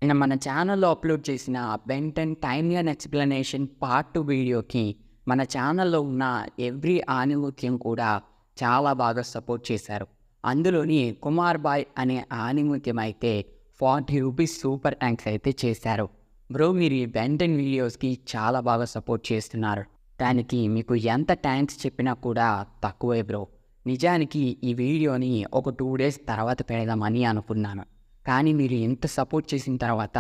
నిన్న మన ఛానల్‌లో అప్‌లోడ్ చేసిన 'బెన్ 10 టైమ్‌లైన్ ఎక్స్‌ప్లనేషన్ పార్ట్ 2' వీడియోకి మన ఛానల్‌లో ఉన్న ఎవ్రీ ఆణిముత్యం కూడా చాలా బాగా సపోర్ట్ చేశారు. అందులోని కుమార్ బాయ్ అనే ఆణిముత్యం అయితే ₹40 సూపర్ థాంక్స్ అయితే చేశారు. బ్రో మీరు ఈ 'బెన్ 10' వీడియోస్‌కి చాలా బాగా సపోర్ట్ చేస్తున్నారు. దానికి మీకు ఎంత థాంక్స్ చెప్పినా కూడా తక్కువే బ్రో. నిజానికి ఈ వీడియోని ఒక 2 డేస్ తర్వాత పెడదామని అనుకున్నాను. కానీ మీరు ఇంత సపోర్ట్ చేసిన తర్వాత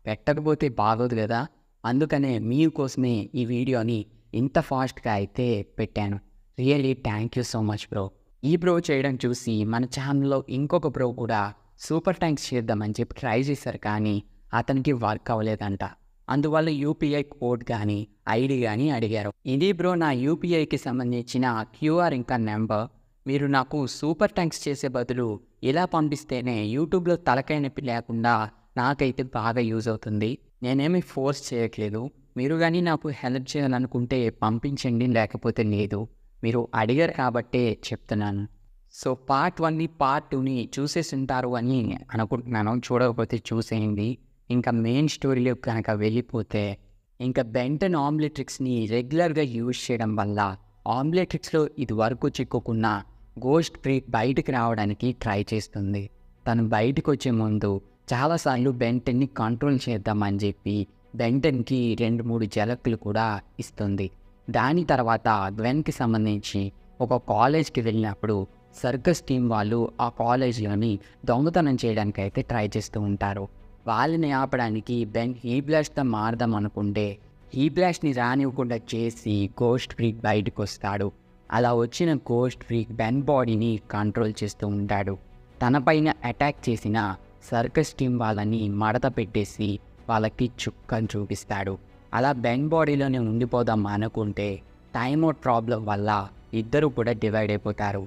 పెట్టకపోతే బాగోదు కదా! అందుకనే మీకోసమే ఈ వీడియోని ఇంత ఫాస్ట్‌గా అయితే పెట్టాను. Really thank you so much bro. ఈ బ్రో చేయడం చూసి మన ఛానల్‌లో ఇంకొక బ్రో కూడా సూపర్ థాంక్స్ చేద్దామని చెప్పి ట్రై చేశారు కానీ అతనికి వర్క్ అవ్వలేదంట. అందువల్ల యూపీఐ కోడ్ కానీ, ఐడీ గానీ అడిగారు. ఇది బ్రో నా యూపీఐకి సంబంధించిన క్యూఆర్ ఇంకా నంబర్. మీరు నాకు సూపర్ థాంక్స్ చేసే బదులు ఇలా పంపిస్తేనే యూట్యూబ్‌లో తలకాయ నొప్పి లేకుండా నాకైతే బాగా యూజ్ అవుతుంది. నేనేమి ఫోర్స్ చేయట్లేదు. మీరు గానీ నాకు హెల్ప్ చేయాలనుకుంటే పంపించండి, లేకపోతే లేదు. మీరు అడిగారు కాబట్టే చెప్తున్నాను. సో పార్ట్ 1ని, పార్ట్ 2ని చూసేసుంటారు అని అనుకుంటున్నాను. చూడకపోతే చూసేయండి. ఇంకా మెయిన్ స్టోరీలోకి గనక వెళ్ళిపోతే, ఇంకా బెన్ 10 ఆమ్లెట్రిక్స్‌ని రెగ్యులర్‌గా యూజ్ చేయడం వల్ల ఆమ్లెట్రిక్స్‌లో ఇదివరకు చిక్కుకున్న గోస్ట్ ఫ్రీక్ బయటికి రావడానికి ట్రై చేస్తుంది. తను బయటకొచ్చే ముందు చాలాసార్లు బెన్ 10ని కంట్రోల్ చేద్దామని చెప్పి బెన్ 10కి 2, 3 జలకులు కూడా ఇస్తుంది. దాని తర్వాత గ్వెన్‌కి సంబంధించి ఒక కాలేజ్‌కి వెళ్ళినప్పుడు సర్కస్ టీం వాళ్ళు ఆ కాలేజ్‌లోని దొంగతనం చేయడానికైతే ట్రై చేస్తూ ఉంటారు. వాళ్ళని ఆపడానికి బెన్ హీ బ్లాస్ట్‌గా మారదాం అనుకుంటే హీ బ్లాస్ట్‌ని రానివ్వకుండా చేసి గోస్ట్ ఫ్రీక్ బయటకొస్తాడు. అలా వచ్చిన గోస్ట్ ఫ్రీక్ బెన్ బాడీని కంట్రోల్ చేస్తూ ఉంటాడు. తనపైన అటాక్ చేసిన సర్కస్ టీం వాళ్ళని మడత పెట్టేసి వాళ్ళకి చుక్కలు చూపిస్తాడు. అలా బెన్ బాడీలోనే ఉండిపోదాం అనుకుంటే టైమ్ అవుట్ ప్రాబ్లం వల్ల ఇద్దరు కూడా డివైడ్ అయిపోతారు.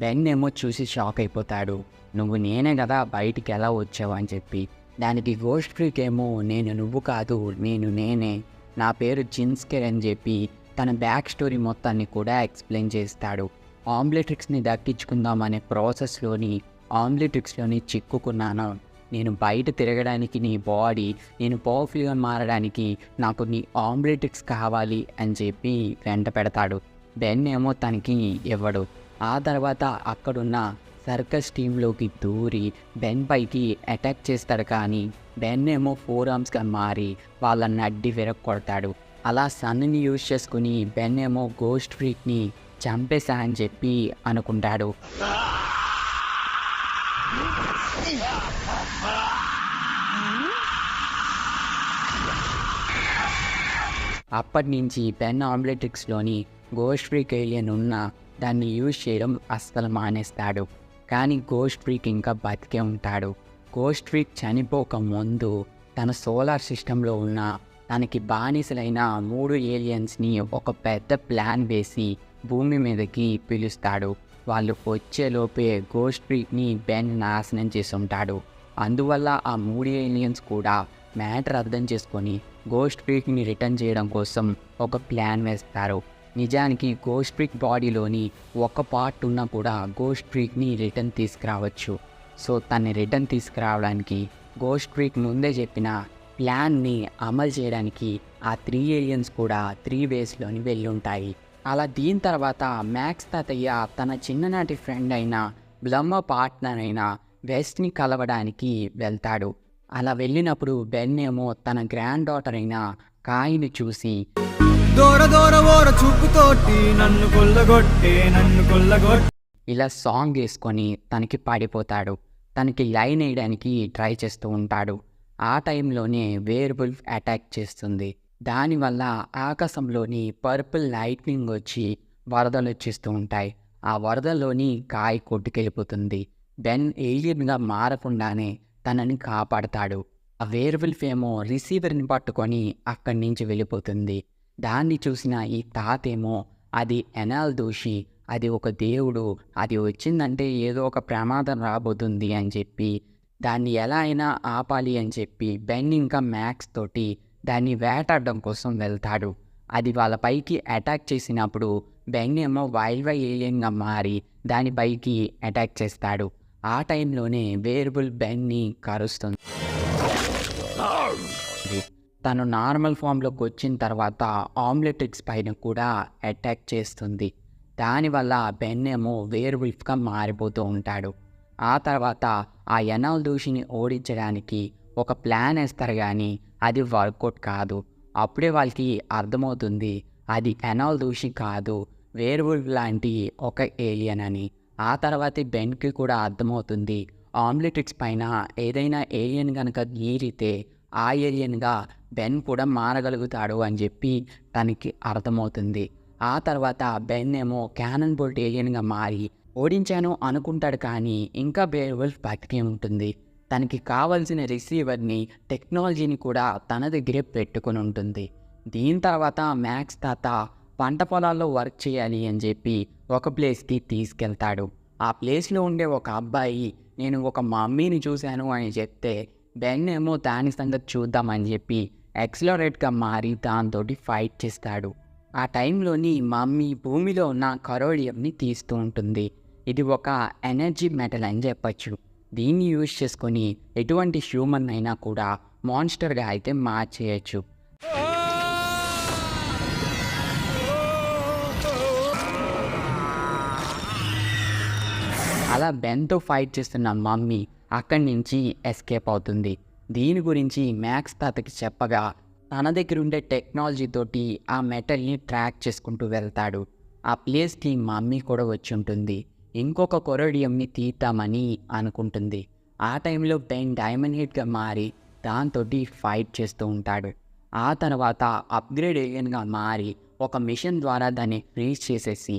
బెన్ ఏమో చూసి షాక్ అయిపోతాడు. నువ్వు నేనే కదా బయటికి ఎలా వచ్చావు అని చెప్పి. దానికి గోస్ట్ ఫ్రీక్ ఏమో నేను నువ్వు కాదు, నేనే, నా పేరు జిన్స్కేర్ అని చెప్పి తన బ్యాక్ స్టోరీ మొత్తాన్ని కూడా ఎక్స్ప్లెయిన్ చేస్తాడు. ఆమ్లెట్రిక్స్‌ని దక్కించుకుందామనే ప్రాసెస్‌లోని ఆమ్లెట్రిక్స్‌లోని చిక్కుకున్నాను. నేను బయట తిరగడానికి నీ బాడీ, నేను పవర్ఫుల్‌గా మారడానికి నాకు నీ ఆమ్లెట్రిక్స్ కావాలి అని చెప్పి వెంట పెడతాడు. బెన్ ఏమో తనకి ఇవ్వడు. ఆ తర్వాత అక్కడున్న సర్కస్ టీంలోకి దూరి బెన్ పైకి అటాక్ చేస్తాడు. కానీ బెన్ ఏమో 4 ఆర్మ్స్‌గా మారి వాళ్ళని అడ్డి విరగొడతాడు. అలా సన్ని యూజ్ చేసుకుని బెన్ ఏమో గోస్ట్ ఫ్రీక్‌ని చంపేశా అని చెప్పి అనుకుంటాడు. అప్పటి నుంచి బెన్ ఆమ్లెట్రిక్స్‌లోని గోస్ట్ ఫ్రీక్ ఏలియన్ ఉన్న దాన్ని యూజ్ చేయడం అస్సలు మానేస్తాడు. కానీ గోస్ట్ ఫ్రీక్ ఇంకా బతికే ఉంటాడు. గోస్ట్ ఫ్రీక్ చనిపోక ముందు తన సోలార్ సిస్టంలో ఉన్న తనకి బానిసలైన 3 ఏలియన్స్‌ని ఒక పెద్ద ప్లాన్ వేసి భూమి మీదకి పిలుస్తాడు. వాళ్ళు వచ్చేలోపే గోస్ట్ ఫ్రీక్‌ని బెన్ నాశనం చేసి ఉంటాడు. అందువల్ల ఆ 3 ఏలియన్స్ కూడా మ్యాటర్ అర్థం చేసుకొని గోస్ట్ ఫ్రీక్‌ని రిటర్న్ చేయడం కోసం ఒక ప్లాన్ వేస్తారు. నిజానికి గోస్ట్ ఫ్రీక్ బాడీలోని ఒక పార్ట్ ఉన్నా కూడా గోస్ట్ ఫ్రీక్‌ని రిటర్న్ తీసుకురావచ్చు. సో తన్ని రిటర్న్ తీసుకురావడానికి గోస్ట్ ఫ్రీక్ ముందే చెప్పిన ప్లాన్ని అమలు చేయడానికి ఆ 3 ఏలియన్స్ కూడా 3 వేస్‌లోని వెళ్ళుంటాయి. అలా దీని తర్వాత మ్యాక్స్ తాతయ్య తన చిన్ననాటి ఫ్రెండ్ అయిన బ్లమ్మ పార్ట్నర్ అయిన వెస్ట్‌ని కలవడానికి వెళ్తాడు. అలా వెళ్ళినప్పుడు బెన్ ఏమో తన గ్రాండ్ డాటర్ అయిన కాయిని చూసి దూర దూర ఓర చూపుతోటి నన్ను కొల్లగొట్టి ఇలా సాంగ్ వేసుకొని తనకి పాడిపోతాడు. తనకి లైన్ వేయడానికి ట్రై చేస్తూ ఉంటాడు. ఆ టైంలోనే వేర్‌వుల్ఫ్ అటాక్ చేస్తుంది. దానివల్ల ఆకాశంలోని పర్పుల్ లైట్నింగ్ వచ్చి వరదలు వచ్చేస్తూ ఉంటాయి. ఆ వరదల్లోని కాయ్ కొట్టుకెళ్ళిపోతుంది. బెన్ ఏలియన్‌గా మారకుండానే తనని కాపాడతాడు. ఆ వేర్‌వుల్ఫ్ ఏమో రిసీవర్‌ని పట్టుకొని అక్కడి నుంచి వెళ్ళిపోతుంది. దాన్ని చూసిన ఈ తాతేమో అది ఎనాల్ దోషి, అది ఒక దేవుడు, అది వచ్చిందంటే ఏదో ఒక ప్రమాదం రాబోతుంది అని చెప్పి దాన్ని ఎలా అయినా ఆపాలి అని చెప్పి బెన్ ఇంకా మ్యాక్స్ తోటి దాన్ని వేటాడడం కోసం వెళ్తాడు. అది వాళ్ళ పైకి అటాక్ చేసినప్పుడు బెన్ ఏమో వైల్డ్ ఏలియన్గా మారి దానిపైకి అటాక్ చేస్తాడు. ఆ టైంలోనే వేరియబుల్ బెన్ని కరుస్తుంది. తను నార్మల్ ఫామ్లోకి వచ్చిన తర్వాత ఆమ్లెట్రిక్స్ పైన కూడా అటాక్ చేస్తుంది. దానివల్ల బెన్ ఏమో వేర్వుల్ఫ్గా మారిపోతూ ఉంటాడు. ఆ తర్వాత ఆ ఎనాల్ దూషిని ఓడించడానికి ఒక ప్లాన్ వేస్తారు, కానీ అది వర్కౌట్ కాదు. అప్పుడే వాళ్ళకి అర్థమవుతుంది అది ఎనాల్ దూషి కాదు, వేర్వుల్ఫ్ లాంటి ఒక ఏలియన్ అని. ఆ తర్వాతే బెన్కి కూడా అర్థమవుతుంది ఆమ్లెట్రిక్స్ పైన ఏదైనా ఏలియన్ కనుక గీరితే ఆ ఏలియన్గా బెన్ కూడా మారగలుగుతాడు అని చెప్పి తనకి అర్థమవుతుంది. ఆ తర్వాత బెన్ ఏమో క్యానన్ బోల్ట్ ఏలియన్గా మారి ఓడించాను అనుకుంటాడు, కానీ ఇంకా వేర్వుల్ఫ్ బతికే ఉంటుంది. తనకి కావాల్సిన రిసీవర్ని, టెక్నాలజీని కూడా తన దగ్గరే పెట్టుకుని ఉంటుంది. దీని తర్వాత మ్యాక్స్ తాత పంట పొలాల్లో వర్క్ చేయాలి అని చెప్పి ఒక ప్లేస్కి తీసుకెళ్తాడు. ఆ ప్లేస్లో ఉండే ఒక అబ్బాయి నేను ఒక మమ్మీని చూశాను అని చెప్తే బెన్ ఏమో దాని సంగతి చూద్దామని చెప్పి ఎక్స్లరేట్గా మారి దాంతో ఫైట్ చేస్తాడు. ఆ టైంలోని మమ్మీ భూమిలో ఉన్న కరోడియంని తీస్తూ ఉంటుంది. ఇది ఒక ఎనర్జీ మెటల్ అని చెప్పచ్చు. దీన్ని యూజ్ చేసుకొని ఎటువంటి హ్యూమన్ అయినా కూడా మాన్స్టర్గా అయితే మార్చేయచ్చు. అలా బెన్తో ఫైట్ చేస్తున్న మమ్మీ అక్కడి నుంచి ఎస్కేప్ అవుతుంది. దీని గురించి మ్యాక్స్ తాతకి చెప్పగా తన దగ్గర ఉండే టెక్నాలజీతోటి ఆ మెటల్ని ట్రాక్ చేసుకుంటూ వెళ్తాడు. ఆ ప్లేస్కి మమ్మీ కూడా వచ్చి ఉంటుంది. ఇంకొక కొరోడియంని తీద్దామని అనుకుంటుంది. ఆ టైంలో బెన్ డైమండ్ హెడ్గా మారి దాంతో ఫైట్ చేస్తూ ఉంటాడు. ఆ తర్వాత అప్గ్రేడ్ ఏలియన్గా మారి ఒక మిషన్ ద్వారా దాన్ని ఫ్రీజ్ చేసేసి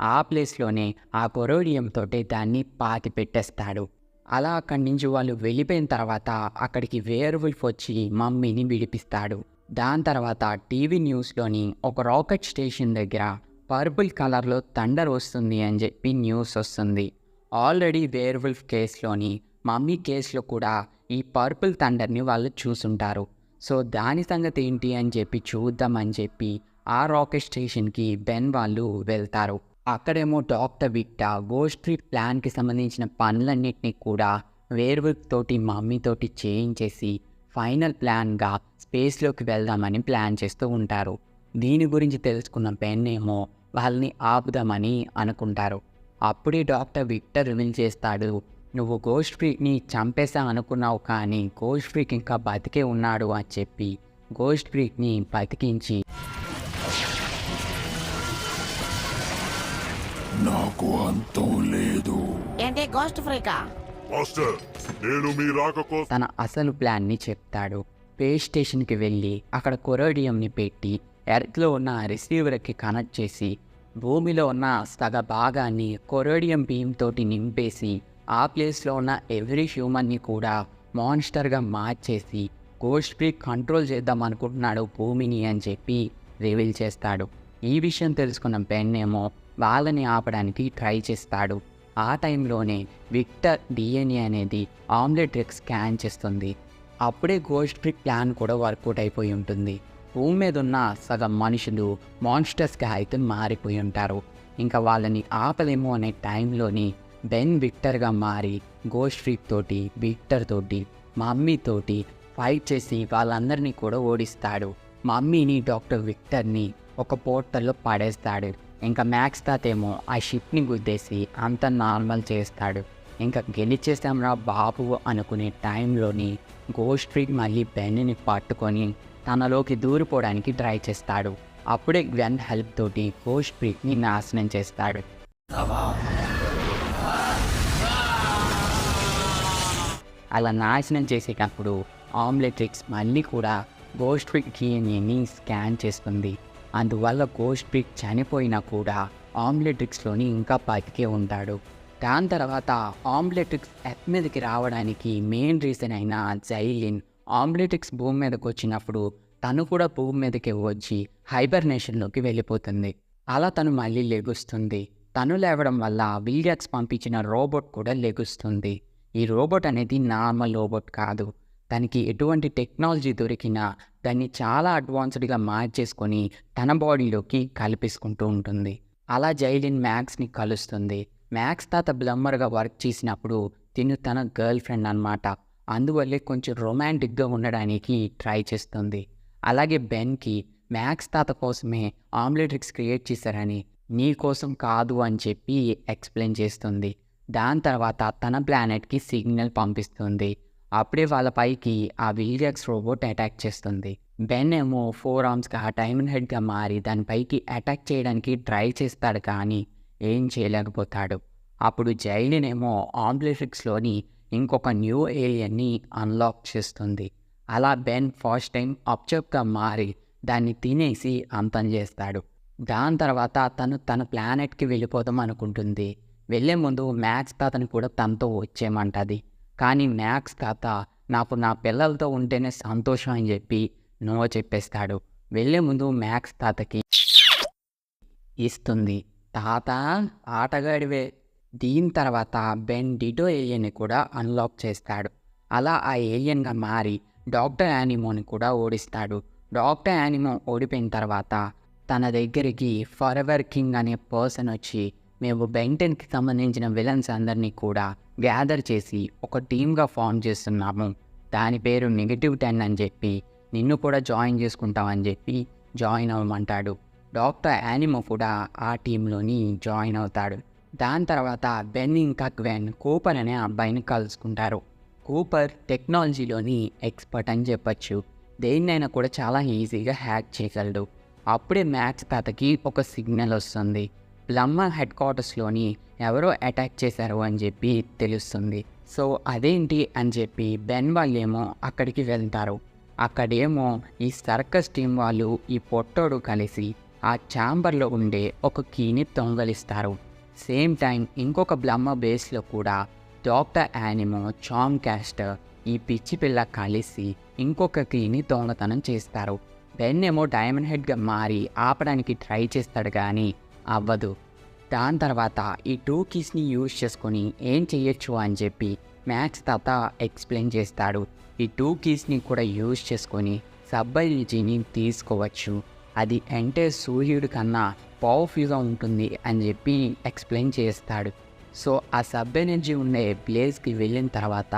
ఆ ప్లేస్లోనే ఆ కొరోడియం తోటి దాన్ని పాతి పెట్టేస్తాడు. అలా అక్కడి నుంచి వాళ్ళు వెళ్ళిపోయిన తర్వాత అక్కడికి వేర్వుల్ఫ్ వచ్చి మమ్మీని విడిపిస్తాడు. దాని తర్వాత టీవీ న్యూస్లోని ఒక రాకెట్ స్టేషన్ దగ్గర పర్పుల్ కలర్లో థండర్ వస్తుంది అని చెప్పి న్యూస్ వస్తుంది. ఆల్రెడీ వేర్వుల్ఫ్ కేసులోని మమ్మీ కేసులో కూడా ఈ పర్పుల్ థండర్ని వాళ్ళు చూసుంటారు. సో దాని సంగతి ఏంటి అని చెప్పి చూద్దామని చెప్పి ఆ రాకెట్ స్టేషన్కి బెన్ వాళ్ళు వెళ్తారు. అక్కడేమో డాక్టర్ విక్టర్ గోస్ట్ ట్రిప్ ప్లాన్కి సంబంధించిన పనులన్నింటినీ కూడా వేర్వుల్ఫ్ తోటి మమ్మీతోటి చేయించేసి ఫైనల్ ప్లాన్గా స్పేస్లోకి వెళ్దామని ప్లాన్ చేస్తూ ఉంటారు. దీని గురించి తెలుసుకున్న బెన్ ఏమో వాళ్ళని ఆపుదామని అనుకుంటారు. అప్పుడే డాక్టర్ విక్టర్ రివీల్ చేస్తాడు, నువ్వు గోస్ట్ ఫ్రీక్ని చంపేసా అనుకున్నావు, కానీ గోస్ట్ ఫ్రీక్ ఇంకా బతికే ఉన్నాడు అని చెప్పి గోస్ట్ ఫ్రీక్ని బతికించి నాకు అంతం లేదు. ఏంటి గోస్ట్ ఫ్రీకా? మాస్టర్, నేను మీ రాక కోసం తన అసలు ప్లాన్ని చెప్తాడు. స్పేస్ స్టేషన్కి వెళ్ళి అక్కడ కొరోడియంని పెట్టి ఎర్త్లో ఉన్న రిసీవర్కి కనెక్ట్ చేసి భూమిలో ఉన్న సగ భాగాన్ని కొరోడియం బీమ్ తోటి నింపేసి ఆ ప్లేస్లో ఉన్న ఎవ్రీ హ్యూమన్ని కూడా మాన్స్టర్గా మార్చేసి గోస్ట్ ఫ్రీక్ కంట్రోల్ చేద్దాం అనుకుంటున్నాడు భూమిని అని చెప్పి రివీల్ చేస్తాడు. ఈ విషయం తెలుసుకున్న బెన్ ఏమో వాళ్ళని ఆపడానికి ట్రై చేస్తాడు. ఆ టైంలోనే విక్టర్ డిఎన్ఏ అనేది ఆమ్లెట్రిక్స్ స్కాన్ చేస్తుంది. అప్పుడే గోస్ట్ ఫ్రీక్ ప్లాన్ కూడా వర్కౌట్ అయిపోయి ఉంటుంది. భూమి మీద ఉన్న సగం మనుషులు మాన్స్టర్స్గా అయితే మారిపోయి ఉంటారు. ఇంకా వాళ్ళని ఆపలేము అనే టైంలోని బెన్ విక్టర్గా మారి గోస్ట్ ఫ్రీక్ తోటి, విక్టర్ తోటి, మమ్మీతోటి ఫైట్ చేసి వాళ్ళందరినీ కూడా ఓడిస్తాడు. మమ్మీని, డాక్టర్ విక్టర్ని ఒక పోర్టల్లో పడేస్తాడు. ఇంకా మ్యాక్స్ తాతేమో ఆ షిప్ని గుద్దేసి అంత నార్మల్ చేస్తాడు. ఇంకా గెలిచేసాంరా బాబు అనుకునే టైంలోని గోస్ట్ ఫ్రీక్ మళ్ళీ బెన్ని పట్టుకొని తనలోకి దూరిపోవడానికి ట్రై చేస్తాడు. అప్పుడే గ్వెన్ హెల్ప్ తోటి గోస్ట్ ఫ్రీక్ని నాశనం చేస్తాడు. అలా నాశనం చేసేటప్పుడు ఆమ్లెట్రిక్స్ మళ్ళీ కూడా గోస్ట్ ఫ్రీక్ డిఎన్ఏని స్కాన్ చేస్తుంది. అందువల్ల గోస్ట్ ఫ్రీక్ చనిపోయినా కూడా ఆమ్లెట్రిక్స్లోని ఇంకా బతికే ఉంటాడు. దాని తర్వాత ఆమ్లెట్రిక్స్ ఎర్త్ మీదకి రావడానికి మెయిన్ రీజన్ అయిన జైలిన్ ఆమ్లెట్రిక్స్ భూమి మీదకి వచ్చినప్పుడు తను కూడా భూమి మీదకి వచ్చి హైబర్నేషన్లోకి వెళ్ళిపోతుంది. అలా తను మళ్ళీ లెగుస్తుంది. తను లేవడం వల్ల విలియమ్స్ పంపించిన రోబోట్ కూడా లెగుస్తుంది. ఈ రోబోట్ అనేది నార్మల్ రోబోట్ కాదు. దానికి ఎటువంటి టెక్నాలజీ దొరికినా దాన్ని చాలా అడ్వాన్స్డ్‌గా మార్చేసుకొని తన బాడీలోకి కలిపేసుకుంటూ ఉంటుంది. అలా జైలిన్ మ్యాక్స్‌ని కలుస్తుంది. మ్యాక్స్ తాత ప్లంబర్‌గా వర్క్ చేసినప్పుడు తిను తన గర్ల్ ఫ్రెండ్ అనమాట. అందువల్లే కొంచెం రొమాంటిక్‌గా ఉండడానికి ట్రై చేస్తుంది. అలాగే బెన్‌కి మ్యాక్స్ తాత కోసమే ఆమ్లెట్రిక్స్ క్రియేట్ చేశారని, నీ కోసం కాదు అని చెప్పి ఎక్స్‌ప్లెయిన్ చేస్తుంది. దాని తర్వాత తన ప్లానెట్‌కి సిగ్నల్ పంపిస్తుంది. అప్పుడే వాళ్ళ పైకి ఆ విలియాక్స్ రోబోట్ అటాక్ చేస్తుంది. బెన్ ఏమో 4 ఆర్మ్స్‌గా డైమండ్ హెడ్‌గా మారి దానిపైకి అటాక్ చేయడానికి ట్రై చేస్తాడు కానీ ఏం చేయలేకపోతాడు. అప్పుడు జైలిన్ ఏమో ఆమ్లెట్రిక్స్‌లోని ఇంకొక న్యూ ఏలియన్ని అన్లాక్ చేస్తుంది. అలా బెన్ ఫస్ట్ టైం అబ్జర్వ్‌గా మారి దాన్ని తినేసి అంతం చేస్తాడు. దాని తర్వాత తను తన ప్లానెట్‌కి వెళ్ళిపోదాం అనుకుంటుంది. వెళ్ళే ముందు మ్యాక్స్ తాతని కూడా తనతో వచ్చేయమంటది. కానీ మ్యాక్స్ తాత నాకు నా పిల్లలతో ఉంటేనే సంతోషం అని చెప్పి నో చెప్పేస్తాడు. వెళ్ళే ముందు మ్యాక్స్ తాతకి ఇస్తుంది. తాత ఆటగాడివే. దీని తర్వాత బెన్ డిటో ఏలియన్ని కూడా అన్లాక్ చేస్తాడు. అలా ఆ ఏలియన్గా మారి డాక్టర్ యానిమోని కూడా ఓడిస్తాడు. డాక్టర్ యానిమో ఓడిపోయిన తర్వాత తన దగ్గరికి ఫరెవర్ కింగ్ అనే పర్సన్ వచ్చి, మేము బెంటెన్కి సంబంధించిన విలన్స్ అందరినీ కూడా గ్యాదర్ చేసి ఒక టీమ్గా ఫామ్ చేస్తున్నాము. దాని పేరు -10 అని చెప్పి నిన్ను కూడా జాయిన్ చేసుకుంటామని చెప్పి జాయిన్ అవ్వమంటాడు. డాక్టర్ యానిమో కూడా ఆ టీంలోని జాయిన్ అవుతాడు. దాని తర్వాత బెన్ ఇంకా గ్వెన్ కూపర్ అనే అబ్బాయిని కలుసుకుంటారు. కూపర్ టెక్నాలజీలోని ఎక్స్పర్ట్ అని చెప్పచ్చు. దేన్నైనా కూడా చాలా ఈజీగా హ్యాక్ చేయగలడు. అప్పుడే మ్యాక్స్ తాతకి ఒక సిగ్నల్ వస్తుంది. ప్లంబర్ హెడ్ క్వార్టర్స్లోని ఎవరో అటాక్ చేశారు అని చెప్పి తెలుస్తుంది. సో అదేంటి అని చెప్పి బెన్ వాళ్ళేమో అక్కడికి వెళ్తారు. అక్కడేమో ఈ సర్కస్ టీం వాళ్ళు ఈ పొట్టోడు కలిసి ఆ ఛాంబర్లో ఉండే ఒక కీని దొంగలిస్తారు. సేమ్ టైం ఇంకొక ప్లంబర్ బేస్లో కూడా డాక్టర్ యానిమో, చామ్ క్యాస్టర్ ఈ పిచ్చి పిల్ల కలిసి ఇంకొక కీని దొంగతనం చేస్తారు. బెన్ ఏమో డైమండ్ హెడ్గా మారి ఆపడానికి ట్రై చేస్తాడు కానీ అవ్వదు. దాని తర్వాత ఈ 2 కీస్ని యూజ్ చేసుకొని ఏం చెయ్యొచ్చు అని చెప్పి మ్యాక్స్ తాత ఎక్స్ప్లెయిన్ చేస్తాడు. ఈ 2 కీస్ని కూడా యూజ్ చేసుకొని సబ్ ఎనర్జీని తీసుకోవచ్చు. అది అంటే సూర్యుడి కన్నా పవర్ఫుల్గా ఉంటుంది అని చెప్పి ఎక్స్ప్లెయిన్ చేస్తాడు. సో ఆ సబ్ ఎనర్జీ ఉండే ప్లేస్కి వెళ్ళిన తర్వాత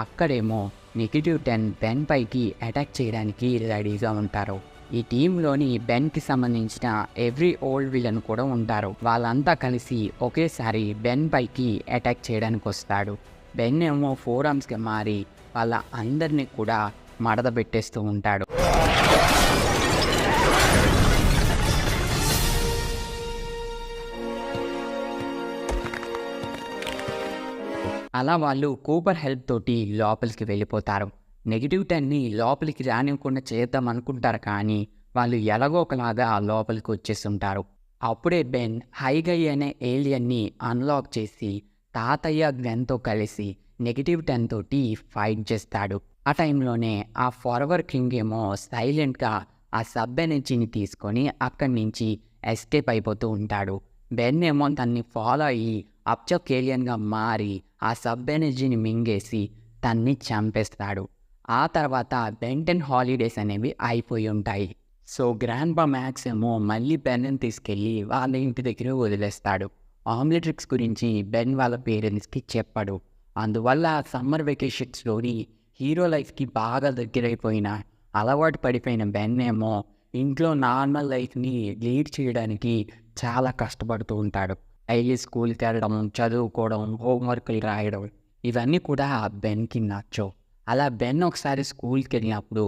అక్కడేమో -10 బెన్ పైకి అటాక్ చేయడానికి రెడీగా ఉంటారు. ఈ టీంలోని బెన్కి సంబంధించిన ఎవ్రీ ఓల్డ్ విలన్ కూడా ఉంటారు. వాళ్ళంతా కలిసి ఒకేసారి బెన్ పైకి అటాక్ చేయడానికి వస్తాడు. బెన్ ఏమో 4 ఆర్మ్స్గా మారి వాళ్ళ అందరినీ కూడా మడత పెట్టేస్తూ ఉంటాడు. అలా వాళ్ళు కూపర్ హెల్ప్ తోటి లోపలికి వెళ్ళిపోతారు. -10ని లోపలికి రానివ్వకుండా చేద్దాం అనుకుంటారు కానీ వాళ్ళు ఎలాగో ఒకలాగా లోపలికి వచ్చేస్తుంటారు. అప్పుడే బెన్ హైగై అనే ఏలియన్ని అన్లాక్ చేసి తాతయ్య గ్వెన్తో కలిసి -10 తోటి ఫైట్ చేస్తాడు. ఆ టైంలోనే ఆ ఫార్వర్ కింగ్ ఏమో సైలెంట్గా ఆ సబ్ ఎనర్జీని తీసుకొని అక్కడి నుంచి ఎస్కేప్ అయిపోతూ ఉంటాడు. బెన్ ఏమో తన్ని ఫాలో అయ్యి అబ్జర్వ్ ఏలియన్గా మారి ఆ సబ్ ఎనర్జీని మింగేసి తన్ని చంపేస్తాడు. ఆ తర్వాత బెంటెన్ హాలిడేస్ అనేవి అయిపోయి ఉంటాయి. సో గ్రాండ్పా మ్యాక్స్ ఏమో మళ్ళీ బెన్ని తీసుకెళ్ళి వాళ్ళ ఇంటి దగ్గర వదిలేస్తాడు. ఆమ్లెట్రిక్స్ గురించి బెన్ వాళ్ళ పేరెంట్స్కి చెప్పడు. అందువల్ల సమ్మర్ వెకేషన్స్లోని హీరో లైఫ్కి బాగా దగ్గరైపోయిన అలవాటు పడిపోయిన బెన్ ఏమో ఇంట్లో నార్మల్ లైఫ్ని లీడ్ చేయడానికి చాలా కష్టపడుతూ ఉంటాడు. డైలీ స్కూల్కి వెళ్ళడం, చదువుకోవడం, హోంవర్క్లు రాయడం ఇవన్నీ కూడా బెన్కి నచ్చవు. అలా బెన్ ఒకసారి స్కూల్కి వెళ్ళినప్పుడు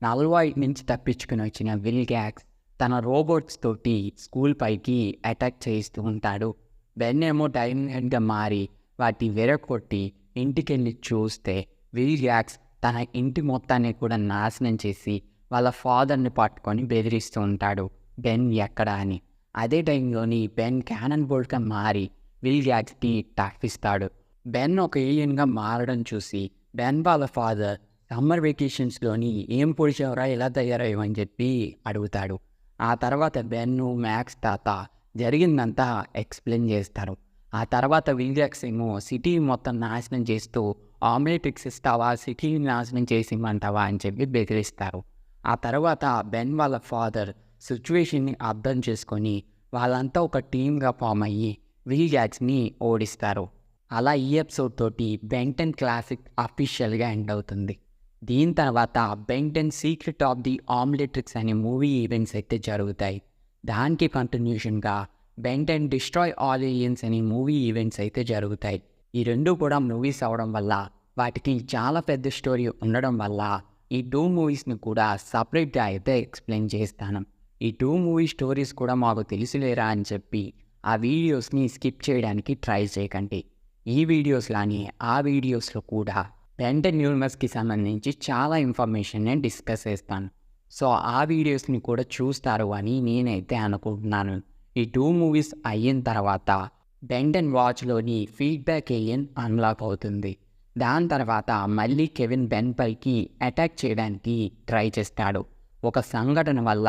నల్వాయిడ్ నుంచి తప్పించుకుని వచ్చిన విల్గాక్స్ తన రోబోట్స్ తోటి స్కూల్ పైకి అటాక్ చేయిస్తూ ఉంటాడు. బెన్ ఏమో డైమండ్ హెడ్గా మారి వాటి విరగొట్టి ఇంటికెళ్ళి చూస్తే విల్గాక్స్ తన ఇంటి మొత్తాన్ని కూడా నాశనం చేసి వాళ్ళ ఫాదర్ని పట్టుకొని బెదిరిస్తూ ఉంటాడు బెన్ ఎక్కడా అని. అదే టైంలోని బెన్ క్యానన్ బోల్ట్గా మారి విల్గాక్స్కి టాక్కిస్తాడు. బెన్ ఒక ఏలియన్గా మారడం చూసి బెన్ వాళ్ళ ఫాదర్ సమ్మర్ వెకేషన్స్లోని ఏం పొడిచావరా ఇలా తయారయ్యమని చెప్పి అడుగుతాడు. ఆ తర్వాత బెన్ను, మ్యాక్స్ తాత జరిగిందంతా ఎక్స్ప్లెయిన్ చేస్తారు. ఆ తర్వాత విలియాక్స్ ఏమో సిటీ మొత్తం నాశనం చేస్తూ ఆమ్లెట్రిక్స్ ఇస్తావా, సిటీని నాశనం చేసిమంటావా అని చెప్పి బెదిరిస్తారు. ఆ తర్వాత బెన్ వాళ్ళ ఫాదర్ సిచ్యువేషన్ని అర్థం చేసుకొని వాళ్ళంతా ఒక టీమ్గా ఫామ్ అయ్యి విలియాక్స్ని ఓడిస్తారు. అలా ఈ ఎపిసోడ్ తోటి బెన్ 10 క్లాసిక్ అఫీషియల్గా ఎండ్ అవుతుంది. దీని తర్వాత బెన్ 10 సీక్రెట్ ఆఫ్ ది ఆమ్లెట్రిక్స్ అనే మూవీ ఈవెంట్స్ అయితే జరుగుతాయి. దానికి కంటిన్యూషన్గా బెన్ 10 డిస్ట్రాయ్ ఆల్ ఏలియన్స్ అనే మూవీ ఈవెంట్స్ అయితే జరుగుతాయి. ఈ రెండు కూడా మూవీస్ అవడం వల్ల వాటికి చాలా పెద్ద స్టోరీ ఉండడం వల్ల ఈ 2 మూవీస్ని కూడా సపరేట్గా అయితే ఎక్స్ప్లెయిన్ చేస్తాను. ఈ 2 మూవీ స్టోరీస్ కూడా మాకు తెలుసులేరా అని చెప్పి ఆ వీడియోస్ని స్కిప్ చేయడానికి ట్రై చేయకండి. ఈ వీడియోస్లానే ఆ వీడియోస్లో కూడా బెన్ 10 యూనివర్స్కి సంబంధించి చాలా ఇన్ఫర్మేషన్ నేను డిస్కస్ చేస్తాను. సో ఆ వీడియోస్ని కూడా చూస్తారు అని నేనైతే అనుకుంటున్నాను. ఈ 2 మూవీస్ అయిన తర్వాత బెన్ 10 వాచ్లోని ఫీడ్బ్యాక్ ఏలియన్ అన్లాక్ అవుతుంది. దాని తర్వాత మళ్ళీ కెవిన్ బెన్ పైకి అటాక్ చేయడానికి ట్రై చేస్తాడు. ఒక సంఘటన వల్ల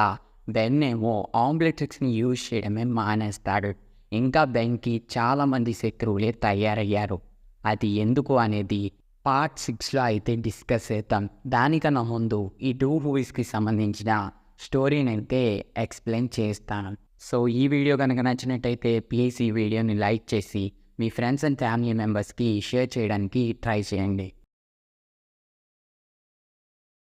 బెన్ ఏమో ఆమ్లెట్రిక్స్ని యూజ్ చేయడమే మానేస్తాడు. ఇంకా బెన్కి చాలామంది శత్రువులే తయారయ్యారు. అది ఎందుకు అనేది పార్ట్ 6లో అయితే డిస్కస్ చేద్దాం. దానికన్నా ముందు ఈ 2 మూవీస్కి సంబంధించిన స్టోరీని అయితే ఎక్స్ప్లెయిన్ చేస్తాను. సో ఈ వీడియో కనుక నచ్చినట్టయితే ప్లీజ్ ఈ వీడియోని లైక్ చేసి మీ ఫ్రెండ్స్ అండ్ ఫ్యామిలీ మెంబర్స్కి షేర్ చేయడానికి ట్రై చేయండి.